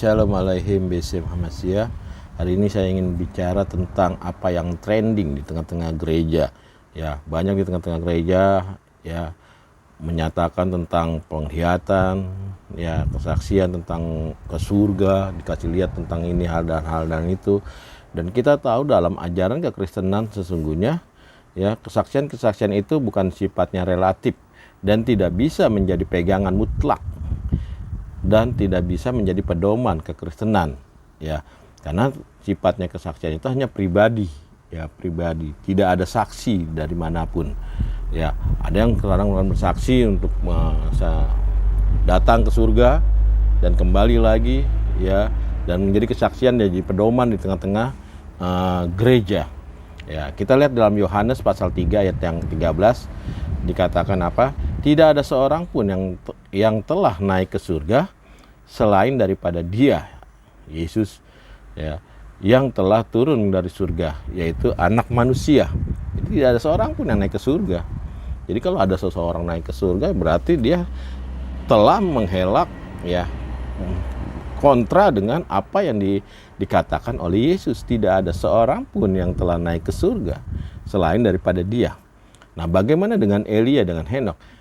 Shalom alaihim BC Muhammadiyah. Hari ini saya ingin bicara tentang apa yang trending di tengah-tengah gereja. Ya, banyak di tengah-tengah gereja ya menyatakan tentang penglihatan, ya kesaksian tentang ke surga, dikasih lihat tentang ini hal dan itu. Dan kita tahu dalam ajaran kekristenan sesungguhnya ya kesaksian-kesaksian itu bukan sifatnya relatif dan tidak bisa menjadi pegangan mutlak dan tidak bisa menjadi pedoman kekristenan ya, karena sifatnya kesaksian itu hanya pribadi ya, pribadi, tidak ada saksi dari manapun ya. Ada yang kadang bersaksi untuk datang ke surga dan kembali lagi ya, dan menjadi kesaksian jadi pedoman di tengah-tengah gereja ya. Kita lihat dalam Yohanes pasal 3 ayat yang 13 dikatakan apa? Tidak ada seorang pun yang telah naik ke surga selain daripada Dia, Yesus ya, yang telah turun dari surga, yaitu Anak Manusia. Jadi tidak ada seorang pun yang naik ke surga. Jadi kalau ada seseorang naik ke surga, berarti dia telah menghelak ya kontra dengan apa yang dikatakan oleh Yesus. Tidak ada seorang pun yang telah naik ke surga selain daripada Dia. Nah, bagaimana dengan Elia dengan Henokh?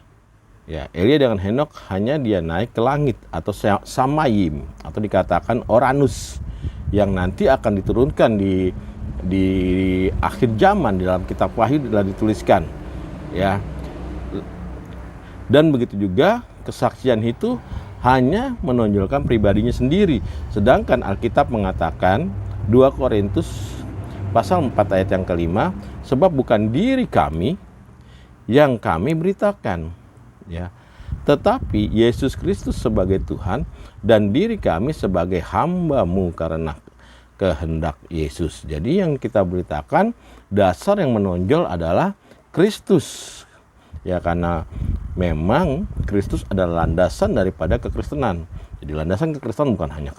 Ya, Elia dengan Henokh hanya dia naik ke langit atau Samayim, atau dikatakan Oranus, yang nanti akan diturunkan di akhir zaman. Di dalam kitab Wahyu telah dituliskan ya. Dan begitu juga kesaksian itu hanya menonjolkan pribadinya sendiri, sedangkan Alkitab mengatakan 2 Korintus pasal 4 ayat yang kelima, sebab bukan diri kami yang kami beritakan ya, tetapi Yesus Kristus sebagai Tuhan, dan diri kami sebagai hamba-Mu karena kehendak Yesus. Jadi yang kita beritakan, dasar yang menonjol adalah Kristus ya, karena memang Kristus adalah landasan daripada kekristenan. Jadi landasan kekristenan bukan hanya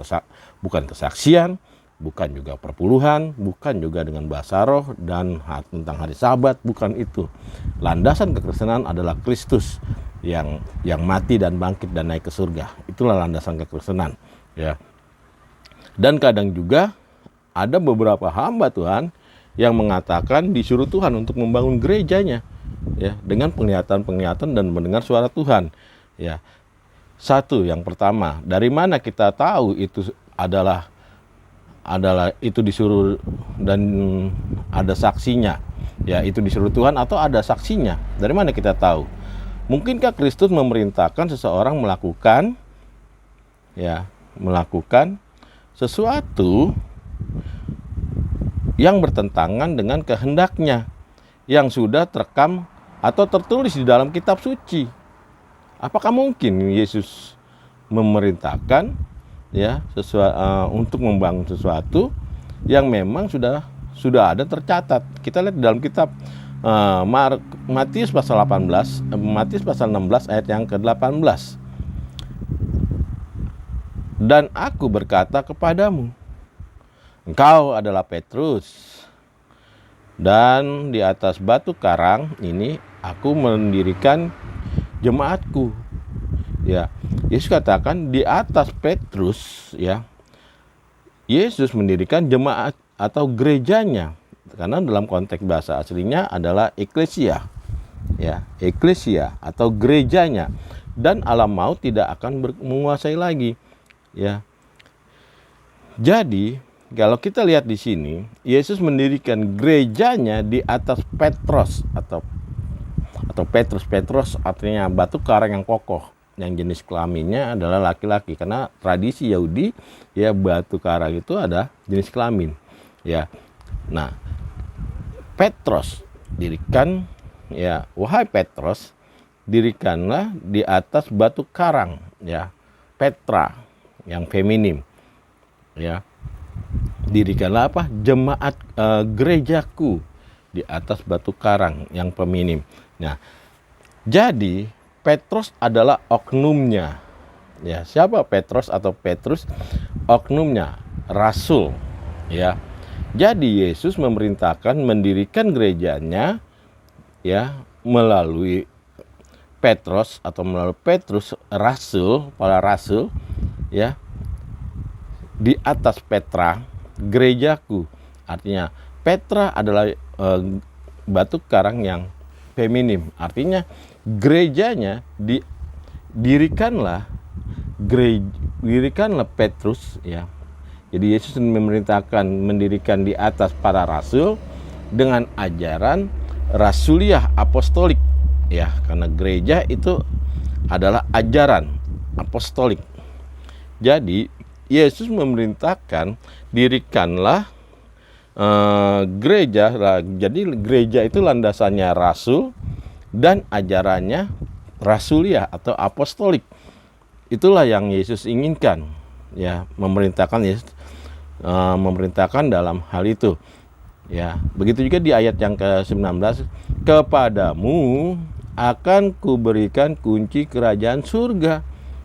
bukan kesaksian, bukan juga perpuluhan, bukan juga dengan bahasa roh dan tentang hari Sabat, bukan itu. Landasan kekristenan adalah Kristus yang mati dan bangkit dan naik ke surga. Itulah landasan kekristenan ya. Dan kadang juga ada beberapa hamba Tuhan yang mengatakan disuruh Tuhan untuk membangun gerejanya ya, dengan penglihatan-penglihatan dan mendengar suara Tuhan ya. Satu, yang pertama, dari mana kita tahu itu adalah itu disuruh dan ada saksinya ya, itu disuruh Tuhan atau ada saksinya? Dari mana kita tahu? Mungkinkah Kristus memerintahkan seseorang melakukan sesuatu yang bertentangan dengan kehendaknya yang sudah terekam atau tertulis di dalam kitab suci? Apakah mungkin Yesus memerintahkan ya untuk membangun sesuatu yang memang sudah ada tercatat? Kita lihat di dalam kitab Matius pasal 16 ayat yang ke-18. Dan aku berkata kepadamu, engkau adalah Petrus, dan di atas batu karang ini aku mendirikan jemaatku ya. Yesus katakan di atas Petrus ya, Yesus mendirikan jemaat atau gerejanya, karena dalam konteks bahasa aslinya adalah eklesia ya, eklesia atau gerejanya, dan alam maut tidak akan menguasai lagi ya. Jadi kalau kita lihat di sini, Yesus mendirikan gerejanya di atas Petros atau Petrus artinya batu karang yang kokoh, yang jenis kelaminnya adalah laki-laki, karena tradisi Yahudi ya batu karang itu ada jenis kelamin ya. Nah, Petros dirikan ya, wahai Petros, dirikanlah di atas batu karang ya, Petra yang feminim ya. Dirikanlah apa? Jemaat gerejaku di atas batu karang yang feminim. Nah, jadi Petrus adalah oknumnya ya. Siapa Petros atau Petrus? Oknumnya, rasul ya. Jadi Yesus memerintahkan mendirikan gerejanya ya melalui Petros atau melalui Petrus, rasul, para rasul ya. di atas Petra, gerejaku. Artinya Petra adalah batu karang yang feminim. Artinya gerejanya dirikanlah Petrus, ya. Jadi Yesus memerintahkan mendirikan di atas para rasul dengan ajaran rasuliah apostolik, ya, karena gereja itu adalah ajaran apostolik. Jadi Yesus memerintahkan dirikanlah gereja. Jadi gereja itu landasannya rasul dan ajarannya rasuliah atau apostolik. Itulah yang Yesus inginkan, ya, memerintahkan dalam hal itu, ya. Begitu juga di ayat yang ke-19, kepadamu akan kuberikan kunci kerajaan surga.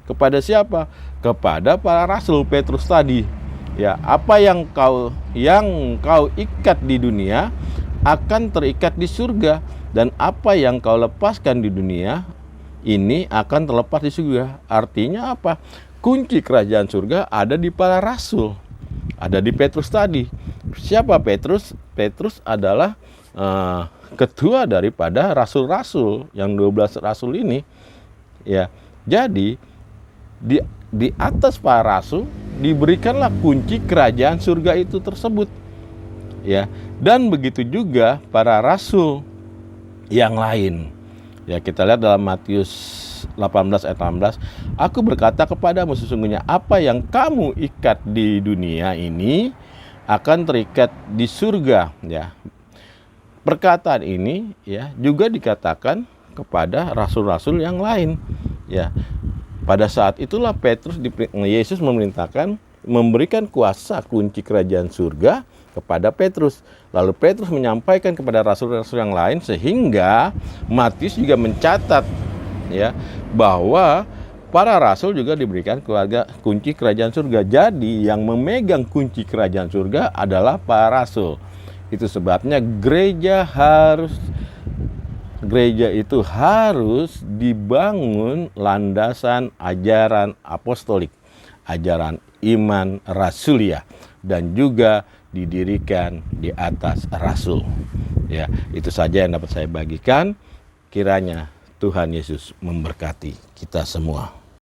Kepada siapa? Kepada para rasul Petrus tadi, ya. Apa yang kau ikat di dunia akan terikat di surga, dan apa yang kau lepaskan di dunia ini akan terlepas di surga. Artinya apa? Kunci kerajaan surga ada di para rasul, ada di Petrus tadi. Siapa Petrus? Petrus adalah ketua daripada rasul-rasul, yang 12 rasul ini, ya. Jadi di atas para rasul diberikanlah kunci kerajaan surga itu tersebut, ya. Dan begitu juga para rasul yang lain, ya. Kita lihat dalam Matius 18 ayat 18, aku berkata kepadamu, sesungguhnya apa yang kamu ikat di dunia ini akan terikat di surga, ya. Perkataan ini, ya, juga dikatakan kepada rasul-rasul yang lain, ya. Pada saat itulah Yesus memerintahkan memberikan kuasa kunci kerajaan surga kepada Petrus. Lalu Petrus menyampaikan kepada rasul-rasul yang lain, sehingga Matius juga mencatat, ya, bahwa para rasul juga diberikan kunci kerajaan surga. Jadi yang memegang kunci kerajaan surga adalah para rasul. Itu sebabnya gereja itu harus dibangun landasan ajaran apostolik, ajaran iman rasuliah, dan juga didirikan di atas rasul, ya. Itu saja yang dapat saya bagikan. Kiranya Tuhan Yesus memberkati kita semua.